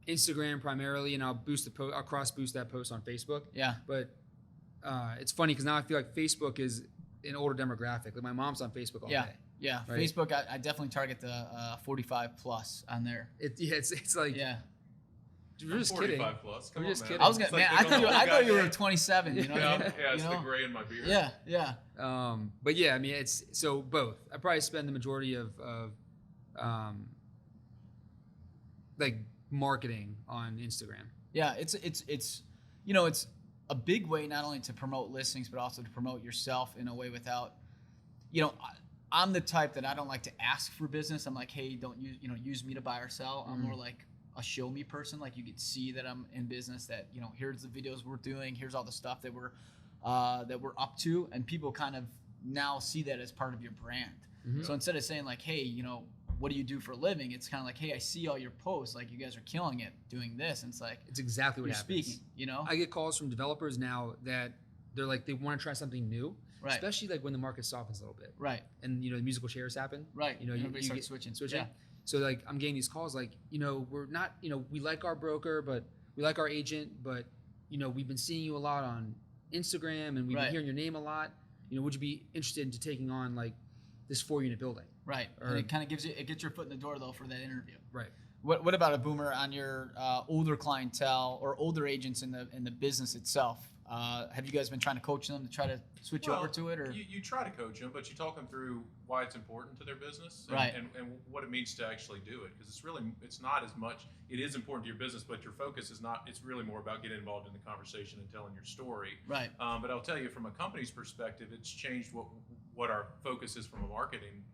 Speaker 2: Instagram primarily, and I'll cross boost that post on Facebook.
Speaker 1: Yeah.
Speaker 2: But it's funny because now I feel like Facebook is an older demographic. Like my mom's on Facebook all day.
Speaker 1: Yeah.
Speaker 2: Right?
Speaker 1: Facebook, I definitely target the 45 plus on there.
Speaker 2: It's like we're just kidding.
Speaker 3: 45 plus. Come
Speaker 2: We're
Speaker 3: on,
Speaker 2: just
Speaker 3: man.
Speaker 2: kidding.
Speaker 1: I was gonna,
Speaker 3: It's like
Speaker 1: man,
Speaker 3: they
Speaker 1: I
Speaker 3: don't
Speaker 1: thought
Speaker 3: know
Speaker 1: I
Speaker 3: the
Speaker 1: thought you
Speaker 3: guy
Speaker 1: were
Speaker 3: name.
Speaker 1: 27. You know what I mean?
Speaker 3: Yeah, it's
Speaker 1: You
Speaker 3: the
Speaker 1: know?
Speaker 3: gray in my beard.
Speaker 1: Yeah.
Speaker 2: But yeah, I mean, it's so both. I probably spend the majority of like marketing on Instagram.
Speaker 1: Yeah, it's you know, it's a big way not only to promote listings but also to promote yourself in a way without, you know, I'm the type that I don't like to ask for business. I'm like, hey, don't use me to buy or sell. I'm more like a show me person. Like you could see that I'm in business. That here's the videos we're doing. Here's all the stuff that we're up to, and people kind of now see that as part of your brand. So instead of saying like, hey, what do you do for a living? It's kind of like, hey, I see all your posts. Like you guys are killing it doing this. And it's like,
Speaker 2: it's exactly what
Speaker 1: you're
Speaker 2: happens.
Speaker 1: speaking,
Speaker 2: I get calls from developers now that they're like, they want to try something new,
Speaker 1: Right.
Speaker 2: especially like when the market softens a little bit.
Speaker 1: Right.
Speaker 2: And the musical chairs happen.
Speaker 1: Right.
Speaker 2: You
Speaker 1: Everybody starts
Speaker 2: get
Speaker 1: switching. Yeah.
Speaker 2: So like I'm getting these calls like, we're not, we like our broker, but we like our agent, but we've been seeing you a lot on Instagram and we've been hearing your name a lot. Would you be interested into taking on like this 4-unit building?
Speaker 1: Right. And it kind of gets your foot in the door though for that interview.
Speaker 2: Right.
Speaker 1: What about a Boomer on your older clientele or older agents in the business itself? Have you guys been trying to coach them to try to switch over to it, or
Speaker 3: you try to coach them, but you talk them through why it's important to their business and,
Speaker 1: Right.
Speaker 3: and what it means to actually do it, because it's not as much. It is important to your business, but your focus is not. It's really more about getting involved in the conversation and telling your story.
Speaker 1: Right.
Speaker 3: But I'll tell you, from a company's perspective, it's changed what our focus is from a marketing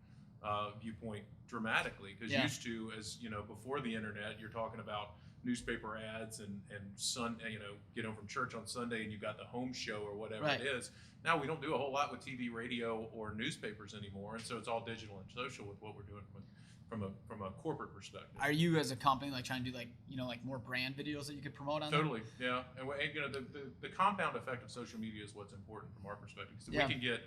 Speaker 3: viewpoint dramatically. Because used to, as before the internet, you're talking about newspaper ads and get home from church on Sunday and you got the home show or whatever
Speaker 1: Right.
Speaker 3: it is. Now we don't do a whole lot with TV, radio, or newspapers anymore, and so it's all digital and social with what we're doing from a corporate perspective.
Speaker 1: are you as a company like trying to do like more brand videos that you could promote on them?
Speaker 3: Totally, yeah. And the compound effect of social media is what's important from our perspective. So
Speaker 1: Yeah.
Speaker 3: we can get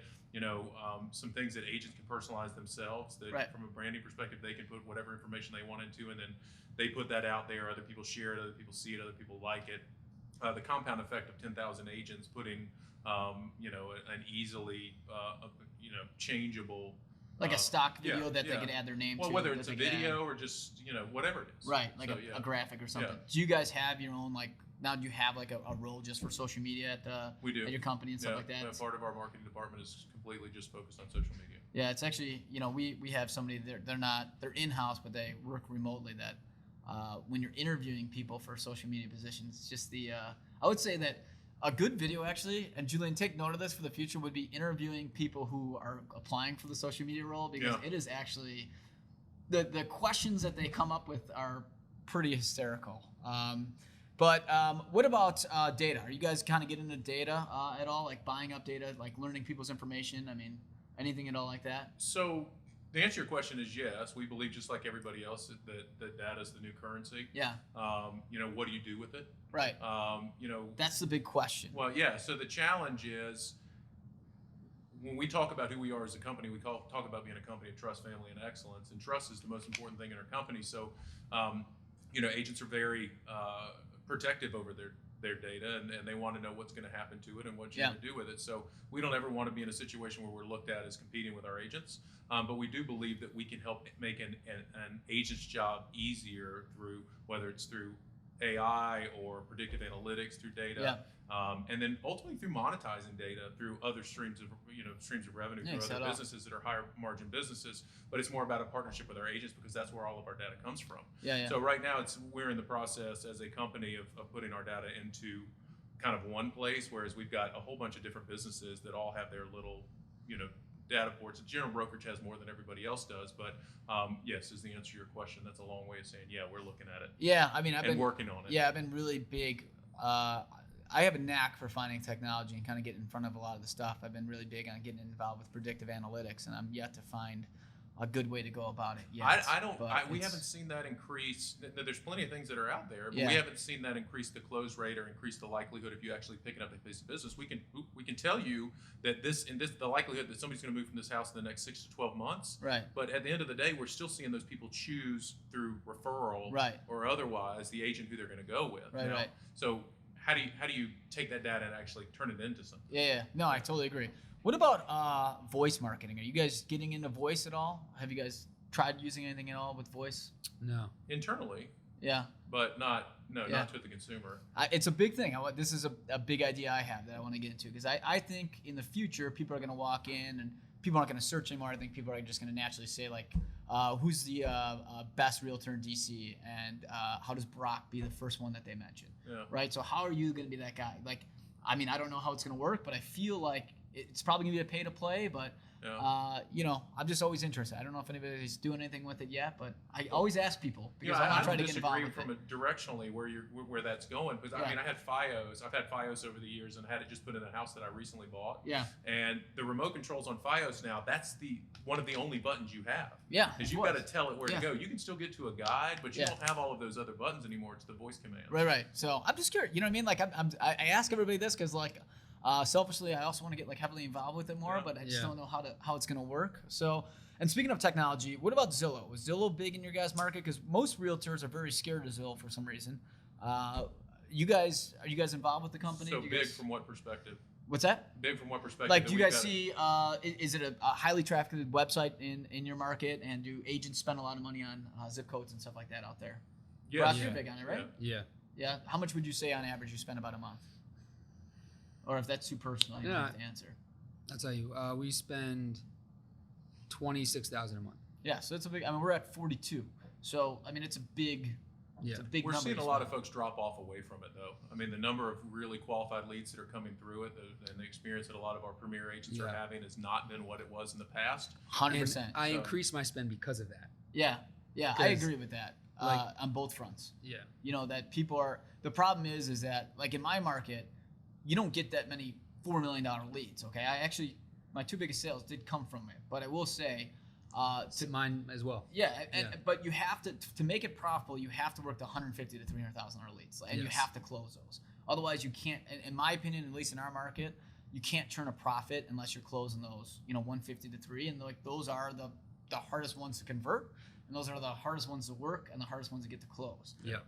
Speaker 3: some things that agents can personalize themselves. That
Speaker 1: Right.
Speaker 3: from a branding perspective, they can put whatever information they want into, and then they put that out there. Other people share it. Other people see it. Other people like it. The compound effect of 10,000 agents putting an easily changeable.
Speaker 1: Like a stock video
Speaker 3: yeah,
Speaker 1: that
Speaker 3: yeah.
Speaker 1: they could add their name
Speaker 3: Well,
Speaker 1: to.
Speaker 3: whether
Speaker 1: that
Speaker 3: it's a
Speaker 1: they could add.
Speaker 3: video or just whatever it is.
Speaker 1: Right, like
Speaker 3: So,
Speaker 1: a graphic or something.
Speaker 3: Yeah.
Speaker 1: Do you guys have your own now? Do you have like a role just for social media
Speaker 3: We do.
Speaker 1: at your company and stuff like that?
Speaker 3: Yeah, part of our marketing department is completely just focused on social media.
Speaker 1: Yeah, it's actually we have somebody they're in-house but they work remotely. That when you're interviewing people for social media positions, it's just I would say that a good video actually, and Julian, take note of this for the future, would be interviewing people who are applying for the social media role, because it is actually the questions that they come up with are pretty hysterical. But what about data? Are you guys kind of getting into data at all, like buying up data, like learning people's information? I mean, anything at all like that?
Speaker 3: So the answer to your question is yes. We believe, just like everybody else, that data is the new currency.
Speaker 1: Yeah.
Speaker 3: What do you do with it?
Speaker 1: Right. That's the big question.
Speaker 3: Well, yeah. So the challenge is, when we talk about who we are as a company, we talk about being a company of trust, family, and excellence. And trust is the most important thing in our company. So, agents are very protective over their data, and they want to know what's going to happen to it and what you're going to do with it. So we don't ever want to be in a situation where we're looked at as competing with our agents. But we do believe that we can help make an agent's job easier through, whether it's through AI or predictive analytics through data, and then ultimately through monetizing data through other streams of revenue through other businesses that are higher margin businesses. But it's more about a partnership with our agents, because that's where all of our data comes from. So right now we're in the process as a company of putting our data into kind of one place, whereas we've got a whole bunch of different businesses that all have their little data ports. The general brokerage has more than everybody else does, but yes is the answer to your question. That's a long way of saying we're looking at it.
Speaker 1: Yeah, I mean, I've been
Speaker 3: working on it.
Speaker 1: Yeah, I've been really big. I have a knack for finding technology and kind of getting in front of a lot of the stuff. I've been really big on getting involved with predictive analytics, and I'm yet to find a good way to go about it yet.
Speaker 3: We haven't seen that increase. There's plenty of things that are out there, but
Speaker 1: Yeah.
Speaker 3: we haven't seen that increase the close rate or increase the likelihood of you actually picking up a piece of business. We can tell you that the likelihood that somebody's going to move from this house in the next 6 to 12 months.
Speaker 1: Right.
Speaker 3: But at the end of the day, we're still seeing those people choose through referral
Speaker 1: Right.
Speaker 3: or otherwise the agent who they're going to go with.
Speaker 1: Right, right.
Speaker 3: So how do you take that data and actually turn it into something?
Speaker 1: Yeah. No, I totally agree. What about voice marketing? Are you guys getting into voice at all? Have you guys tried using anything at all with voice?
Speaker 2: No.
Speaker 3: Internally,
Speaker 1: Yeah.
Speaker 3: but not to the consumer.
Speaker 1: It's a big thing. This is a big idea I have that I want to get into because I think in the future people are going to walk in and people aren't going to search anymore. I think people are just going to naturally say like, who's the best realtor in DC and how does Barak be the first one that they mention?
Speaker 3: Yeah.
Speaker 1: Right. So how are you going to be that guy? Like, I mean, I don't know how it's going to work, but I feel like it's probably going to be a pay to play, but I'm just always interested. I don't know if anybody's doing anything with it yet, but I always ask people because I want to try to get involved with
Speaker 3: from
Speaker 1: it.
Speaker 3: Directionally where that's going because I mean I had FiOS. I've had FiOS over the years and had it just put in a house that I recently bought.
Speaker 1: Yeah.
Speaker 3: And the remote controls on FiOS now, that's one of the only buttons you have.
Speaker 1: Yeah.
Speaker 3: Because you've got to tell it where
Speaker 1: Yeah.
Speaker 3: to go. You can still get to a guide, but you
Speaker 1: Yeah.
Speaker 3: don't have all of those other buttons anymore. It's the voice command.
Speaker 1: Right. So I'm just curious. You know what I mean? Like I ask everybody this because like selfishly I also want to get like heavily involved with it more,
Speaker 3: Yeah.
Speaker 1: but I just don't know how it's gonna work. So, and speaking of technology, what about Zillow? Was Zillow big in your guys' market? Because most realtors are very scared of Zillow for some reason. Are you guys involved with the company?
Speaker 3: So big from what perspective?
Speaker 1: What's that?
Speaker 3: Big from what perspective?
Speaker 1: Like, do you guys see? Is it a highly trafficked website in your market? And do agents spend a lot of money on zip codes and stuff like that out there?
Speaker 3: Yeah.
Speaker 1: Ross, you're big on it, right?
Speaker 2: Yeah.
Speaker 1: Yeah. How much would you say on average you spend about a month? Or if that's too personal, you don't have to answer.
Speaker 2: I'll tell you, we spend $26,000 a month.
Speaker 1: Yeah, so it's a big. I mean, we're at 42. So I mean, it's a big.
Speaker 2: Yeah.
Speaker 1: It's a big
Speaker 3: We're
Speaker 1: number.
Speaker 3: seeing a lot of folks drop off away from it, though. I mean, the number of really qualified leads that are coming through it and the experience that a lot of our premier agents are having has not been what it was in the past.
Speaker 1: 100%.
Speaker 2: I increased my spend because of that.
Speaker 1: Yeah, I agree with that. On both fronts.
Speaker 2: Yeah.
Speaker 1: You know that people are. The problem is that like in my market, you don't get that many $4 million leads. Okay, my two biggest sales did come from it, but I will say.
Speaker 2: Mine as well.
Speaker 1: Yeah, but you have to make it profitable. You have to work the $150,000 to $300,000 leads, and you have to close those. Otherwise, you can't. In my opinion, at least in our market, you can't turn a profit unless you're closing those. 150 to 3, and like those are the hardest ones to convert, and those are the hardest ones to work, and the hardest ones to get to close.
Speaker 2: Yeah.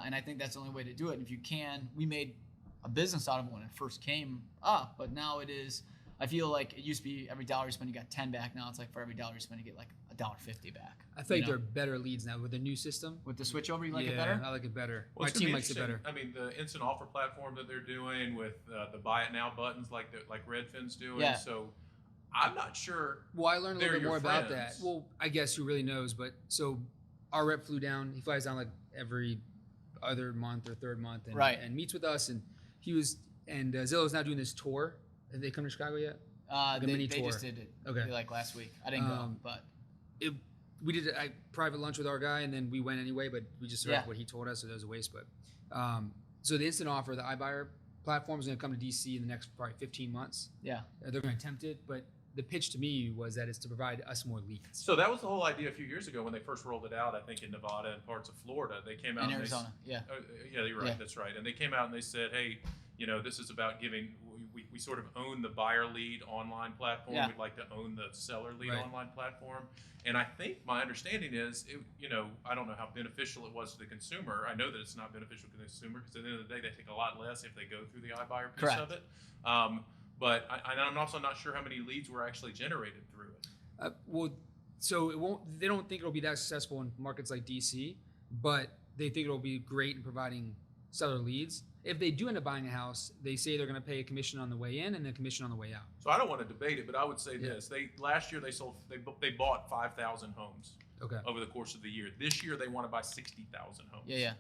Speaker 1: And I think that's the only way to do it. And if you can, we made a business out of it when it first came up, but now it is. I feel like it used to be every dollar you spend, you got 10 back. Now it's like for every dollar you spend, you get like $1.50 back.
Speaker 2: I think they're better leads now with the new system.
Speaker 1: With the switch over, you like it better?
Speaker 2: I like it better.
Speaker 3: Well,
Speaker 2: My team likes it better.
Speaker 3: I mean, the instant offer platform that they're doing with the buy it now buttons like Redfin's doing.
Speaker 1: Yeah.
Speaker 3: So I'm not sure.
Speaker 2: Well, I learned a little bit more about that.
Speaker 3: friends.
Speaker 2: Well, I guess who really knows, but so our rep flew down. He flies down like every other month or third month and meets with us. And Zillow's now doing this tour. Have they come to Chicago yet?
Speaker 1: They just did it.
Speaker 2: Okay.
Speaker 1: Like last week. I didn't go, but
Speaker 2: we did a private lunch with our guy, and then we went anyway. But we just heard what he told us, so that was a waste. But so the instant offer, the iBuyer platform, is going to come to DC in the next probably 15 months.
Speaker 1: Yeah,
Speaker 2: they're going to attempt it, but the pitch to me was that it's to provide us more leads.
Speaker 3: So that was the whole idea a few years ago when they first rolled it out. I think in Nevada and parts of Florida, they came out
Speaker 1: in Arizona.
Speaker 3: Yeah, you're right. Yeah. That's right. And they came out and they said, hey, this is about giving. We sort of own the buyer lead online platform.
Speaker 1: Yeah.
Speaker 3: We'd like to own the seller lead online platform. And I think my understanding is, I don't know how beneficial it was to the consumer. I know that it's not beneficial to the consumer because at the end of the day, they take a lot less if they go through the iBuyer piece of it. But I'm also not sure how many leads were actually generated through it.
Speaker 2: So they don't think it'll be that successful in markets like DC, but they think it'll be great in providing seller leads. If they do end up buying a house, they say they're going to pay a commission on the way in and a commission on the way out.
Speaker 3: So I don't want to debate it, but I would say this: last year they bought 5,000 homes over the course of the year. This year they want to buy 60,000 homes.
Speaker 1: Yeah.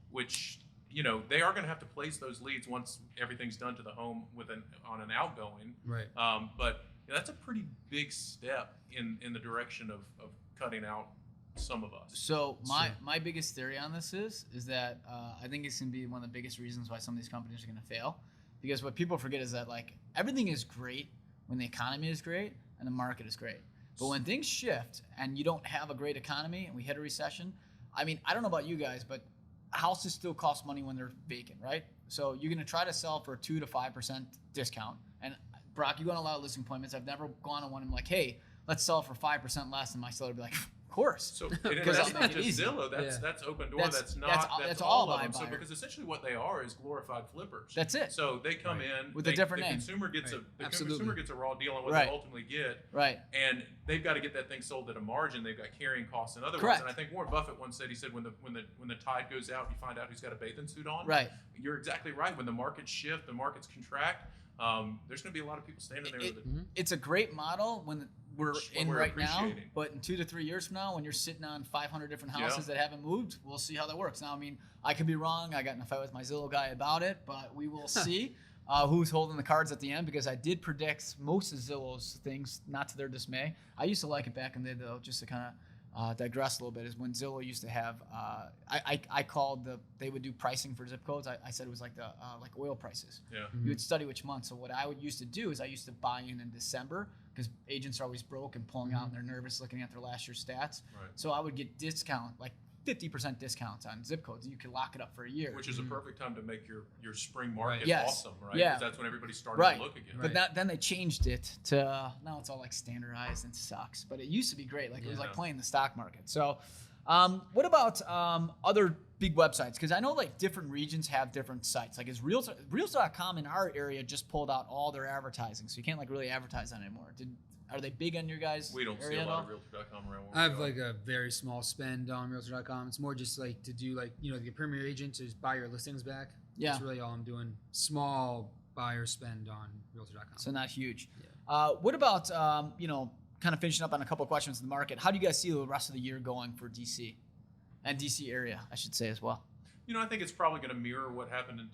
Speaker 3: Which they are going to have to place those leads once everything's done to the home on an outgoing.
Speaker 2: Right.
Speaker 3: But that's a pretty big step in the direction of cutting out some of us.
Speaker 1: So my biggest theory on this is that I think it's going to be one of the biggest reasons why some of these companies are going to fail, because what people forget is that like everything is great when the economy is great and the market is great. But when things shift and you don't have a great economy and we hit a recession, I mean, I don't know about you guys, but houses still cost money when they're vacant, right? So you're going to try to sell for a 2 to 5% discount. And Brock, you go on a lot of listing appointments. I've never gone on one and I'm like, hey, let's sell for 5% less, and my seller would be like, of course.
Speaker 3: So
Speaker 1: Because
Speaker 3: that's
Speaker 1: I'll
Speaker 3: not
Speaker 1: make it
Speaker 3: just
Speaker 1: easy.
Speaker 3: Zillow. That's Open Door. That's
Speaker 1: all
Speaker 3: all of them.
Speaker 1: buyer.
Speaker 3: So because essentially what they are is glorified flippers.
Speaker 1: That's it.
Speaker 3: So they come in
Speaker 1: With a different
Speaker 3: the
Speaker 1: name.
Speaker 3: Consumer gets
Speaker 2: Right.
Speaker 3: the
Speaker 2: Absolutely.
Speaker 3: consumer gets a raw deal on what
Speaker 1: Right.
Speaker 3: they ultimately get.
Speaker 1: Right.
Speaker 3: And they've got to get that thing sold at a margin. They've got carrying costs and other
Speaker 1: Correct.
Speaker 3: ones. And I think Warren Buffett once said, he said, when the tide goes out, you find out who's got a bathing suit on.
Speaker 1: Right.
Speaker 3: You're exactly right. When the markets shift, the markets contract. There's going to be a lot of people standing there with it.
Speaker 1: It's a great model when we're in
Speaker 3: we're
Speaker 1: right now,
Speaker 3: appreciating.
Speaker 1: but in 2 to 3 years from now, when you're sitting on 500 different houses that haven't moved, we'll see how that works. Now, I mean, I could be wrong. I got in a fight with my Zillow guy about it, but we will see who's holding the cards at the end, because I did predict most of Zillow's things, not to their dismay. I used to like it back in the day, though, just to kind of digress a little bit, is when Zillow used to have, I called they would do pricing for zip codes. I said it was like the like oil prices.
Speaker 3: Yeah.
Speaker 1: You would study which month. So what I would used to do is I used to buy in December, because agents are always broke and pulling out and they're nervous looking at their last year's stats.
Speaker 3: Right.
Speaker 1: So I would get discount, like 50% discounts on zip codes. You could lock it up for a year.
Speaker 3: Which is a perfect time to make your spring market
Speaker 1: Yes.
Speaker 3: awesome, right?
Speaker 1: Yeah.
Speaker 3: 'Cause that's when everybody's starting
Speaker 1: Right.
Speaker 3: to look again.
Speaker 1: But then they changed it to, now it's all like standardized and sucks. But it used to be great. Like it was like playing the stock market. So what about other big websites? Because I know like different regions have different sites. Like is Realtor.com in our area just pulled out all their advertising. So you can't like really advertise on it anymore. Are they big on your guys'
Speaker 3: We don't see
Speaker 1: area
Speaker 3: a
Speaker 1: at
Speaker 3: lot
Speaker 1: all?
Speaker 3: of Realtor.com around where
Speaker 2: I have
Speaker 3: we are.
Speaker 2: like a very small spend on Realtor.com. It's more just like to do like, the premier agent to just buy your listings back.
Speaker 1: Yeah.
Speaker 2: That's really all I'm doing. Small buyer spend on Realtor.com.
Speaker 1: So not huge. What about, kind of finishing up on a couple of questions in the market. How do you guys see the rest of the year going for DC and DC area, I should say as well?
Speaker 3: I think it's probably going to mirror what happened in,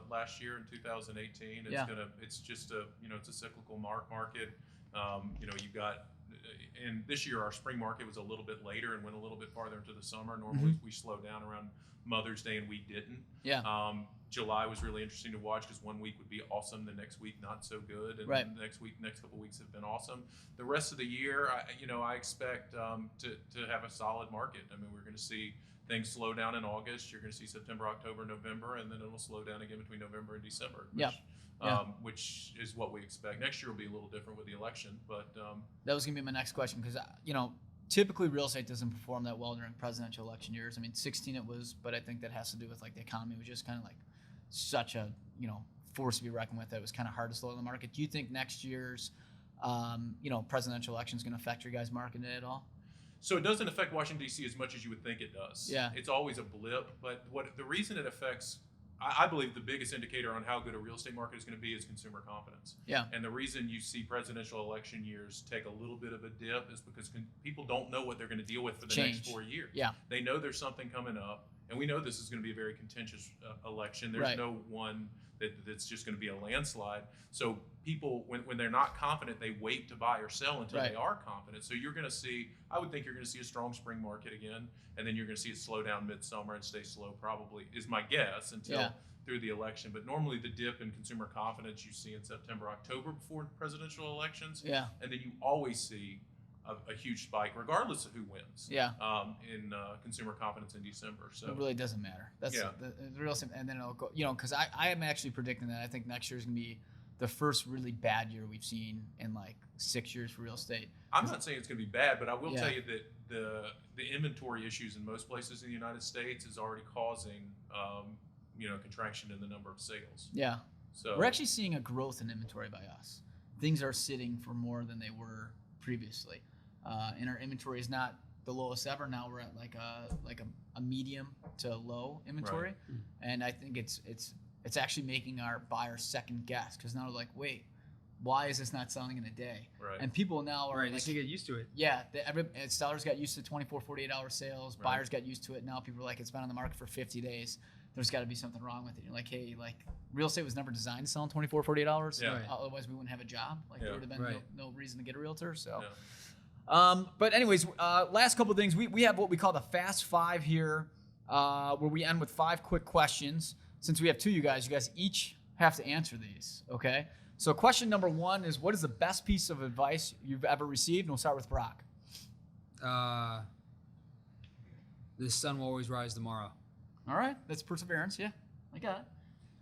Speaker 3: last year in 2018. It's just it's a cyclical market. You've got, and this year our spring market was a little bit later and went a little bit farther into the summer. Normally we slow down around Mother's Day, and we didn't.
Speaker 1: Yeah.
Speaker 3: July was really interesting to watch because one week would be awesome, the next week not so good, and
Speaker 1: Right.
Speaker 3: the next couple weeks have been awesome. The rest of the year, I expect to have a solid market. I mean, we're going to see things slow down in August. You're going to see September, October, November, and then it'll slow down again between November and December. Which is what we expect. Next year will be a little different with the election, but
Speaker 1: That was going to be my next question, because, typically real estate doesn't perform that well during presidential election years. I mean, 16 it was, but I think that has to do with like the economy was just kind of like such a, force to be reckoned with that it was kind of hard to slow the market. Do you think next year's, presidential election is going to affect your guys' market at all?
Speaker 3: so it doesn't affect Washington D.C. as much as you would think it does.
Speaker 1: Yeah.
Speaker 3: It's always a blip, but the reason it affects, I believe the biggest indicator on how good a real estate market is going to be is consumer confidence.
Speaker 1: Yeah.
Speaker 3: And the reason you see presidential election years take a little bit of a dip is because people don't know what they're going to deal with for the next 4 years.
Speaker 1: Yeah.
Speaker 3: They know there's something coming up, and we know this is going to be a very contentious election. There's
Speaker 1: Right.
Speaker 3: no one that's just going to be a landslide. So people, when they're not confident, they wait to buy or sell until
Speaker 1: Right.
Speaker 3: they are confident. So you're going to see, I would think you're going to see a strong spring market again, and then you're going to see it slow down midsummer and stay slow probably, is my guess, until through the election. But normally the dip in consumer confidence you see in September, October before presidential elections.
Speaker 1: Yeah.
Speaker 3: And then you always see a huge spike, regardless of who wins.
Speaker 1: Yeah.
Speaker 3: In consumer confidence in December. So
Speaker 1: It really doesn't matter. That's the real estate, and then it'll go. Because I am actually predicting that I think next year is going to be the first really bad year we've seen in like 6 years for real estate.
Speaker 3: I'm not saying it's going to be bad, but I will
Speaker 1: Yeah.
Speaker 3: tell you that the inventory issues in most places in the United States is already causing contraction in the number of sales.
Speaker 1: Yeah.
Speaker 3: So
Speaker 1: We're actually seeing a growth in inventory by us. Things are sitting for more than they were previously, and our inventory is not the lowest ever. Now we're at like a medium to low inventory, and I think it's actually making our buyers second guess, because now they're like, wait, why is this not selling in a day?
Speaker 3: Right.
Speaker 1: And people now are
Speaker 2: Right,
Speaker 1: like,
Speaker 2: they get used to it.
Speaker 1: yeah, sellers got used to 24, 48-hour sales.
Speaker 3: Right.
Speaker 1: Buyers got used to it. Now people are like, it's been on the market for 50 days. There's got to be something wrong with it. You're like, hey, like real estate was never designed to sell in 24, 48 hours.
Speaker 3: Yeah.
Speaker 2: Right.
Speaker 1: Otherwise, we wouldn't have a job. Like there would have been
Speaker 2: Right.
Speaker 1: no reason to get a realtor. So,
Speaker 3: Yeah.
Speaker 1: but anyways, last couple of things. We have what we call the Fast Five here, where we end with 5 quick questions. Since we have 2 you guys each have to answer these. Okay. So question number 1 is, what is the best piece of advice you've ever received? And we'll start with Barak.
Speaker 2: The sun will always rise tomorrow.
Speaker 1: All right. That's perseverance. Yeah. I got it.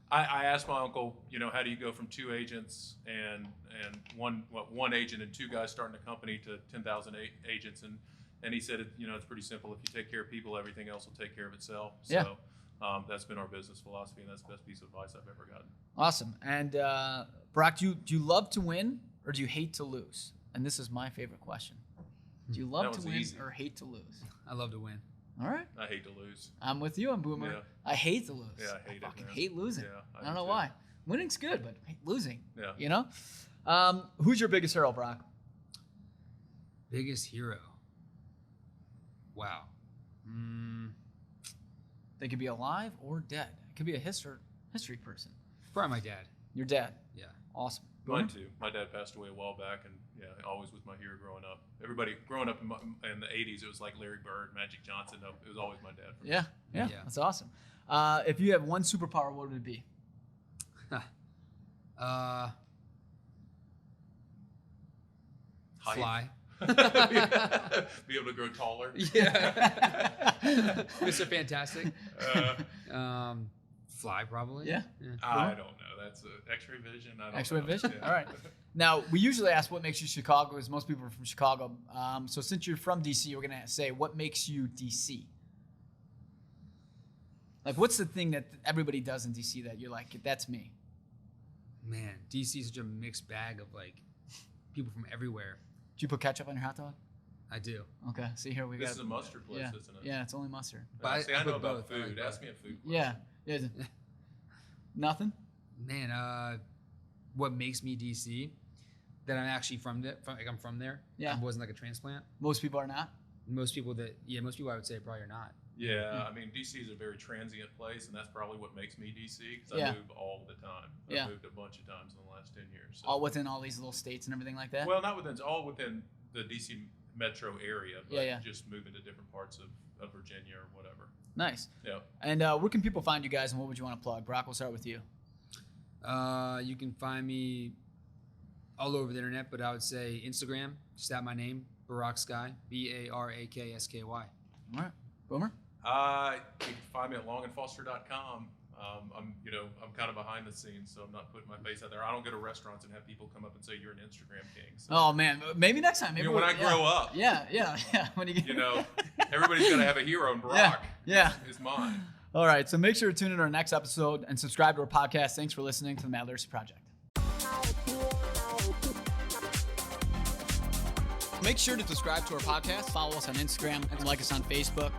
Speaker 3: I asked my uncle, how do you go from 2 agents and one agent and 2 guys starting a company to 10,000 agents, and he said, it's pretty simple. If you take care of people, everything else will take care of itself.
Speaker 1: Yeah.
Speaker 3: So that's been our business philosophy, and that's the best piece of advice I've ever gotten.
Speaker 1: Awesome. And Barak, do you love to win or do you hate to lose? And this is my favorite question. Do you love to win
Speaker 3: easy.
Speaker 1: or hate to lose?
Speaker 2: I love to win.
Speaker 1: All right.
Speaker 3: I hate to lose.
Speaker 1: I'm with you on Boomer.
Speaker 3: Yeah.
Speaker 1: I hate to lose.
Speaker 3: Yeah, I hate it,
Speaker 1: fucking
Speaker 3: man.
Speaker 1: hate losing.
Speaker 3: Yeah,
Speaker 1: I
Speaker 3: I
Speaker 1: don't
Speaker 3: do
Speaker 1: know
Speaker 3: too.
Speaker 1: why. Winning's good, but I hate losing.
Speaker 3: Yeah.
Speaker 1: Who's your biggest hero, Barak?
Speaker 2: Biggest hero. Wow.
Speaker 1: They could be alive or dead. It could be a history person.
Speaker 2: Probably my dad.
Speaker 1: Your dad.
Speaker 2: Yeah.
Speaker 1: Awesome.
Speaker 3: Mine too. My dad passed away a while back, and always was my hero growing up. Everybody growing up in the '80s, it was like Larry Bird, Magic Johnson. No, it was always my dad.
Speaker 1: Yeah. That's awesome. If you have one superpower, what would it be?
Speaker 2: Fly.
Speaker 3: Be able to grow taller.
Speaker 2: Yeah. Mr. Fantastic. Fly probably.
Speaker 1: Yeah.
Speaker 3: I don't know. That's X-ray vision. I don't
Speaker 1: X-ray
Speaker 3: know.
Speaker 1: vision.
Speaker 3: Yeah.
Speaker 1: All right. Now we usually ask what makes you Chicago, because most people are from Chicago. So since you're from DC, we're gonna say what makes you DC. Like, what's the thing that everybody does in DC that you're like, that's me?
Speaker 2: Man, DC is such a mixed bag of like people from everywhere.
Speaker 1: Do you put ketchup on your hot dog?
Speaker 2: I do.
Speaker 1: Okay. See, here we go.
Speaker 3: This is a mustard place,
Speaker 1: Yeah.
Speaker 3: isn't it?
Speaker 1: Yeah, it's only mustard.
Speaker 2: But I
Speaker 3: I know
Speaker 2: put
Speaker 3: about
Speaker 2: both. I like
Speaker 3: food.
Speaker 2: both.
Speaker 3: Ask me a food question.
Speaker 1: Yeah. Nothing.
Speaker 2: Man, what makes me DC? That I'm actually from I'm from there.
Speaker 1: Yeah.
Speaker 2: I wasn't like a transplant.
Speaker 1: Most people are not.
Speaker 2: Most people I would say probably are not.
Speaker 3: Yeah, I mean, DC is a very transient place, and that's probably what makes me DC, because
Speaker 1: Yeah.
Speaker 3: I move all the time.
Speaker 1: Yeah.
Speaker 3: I've moved a bunch of times in the last 10 years. So.
Speaker 1: All within all these little states and everything like that.
Speaker 3: Well, not within, all within the DC metro area, but
Speaker 1: Yeah.
Speaker 3: just moving to different parts of Virginia or whatever.
Speaker 1: Nice.
Speaker 3: Yeah.
Speaker 1: And where can people find you guys, and what would you want to plug? Brock, we'll start with you.
Speaker 2: You can find me all over the internet, but I would say Instagram, just at my name, Barak Sky, BARAKSKY.
Speaker 1: All right. Boomer?
Speaker 3: You can find me at longandfoster.com. I'm kind of behind the scenes, so I'm not putting my face out there. I don't go to restaurants and have people come up and say you're an Instagram king. So,
Speaker 1: Oh, man. Maybe next time. Maybe
Speaker 3: when I grow up,
Speaker 1: Yeah. When you get...
Speaker 3: everybody's got to have a hero, and Barak
Speaker 1: Yeah.
Speaker 3: is mine.
Speaker 1: All right. So make sure to tune in to our next episode and subscribe to our podcast. Thanks for listening to the Matt Laricy Project. Make sure to subscribe to our podcast, follow us on Instagram, and like us on Facebook.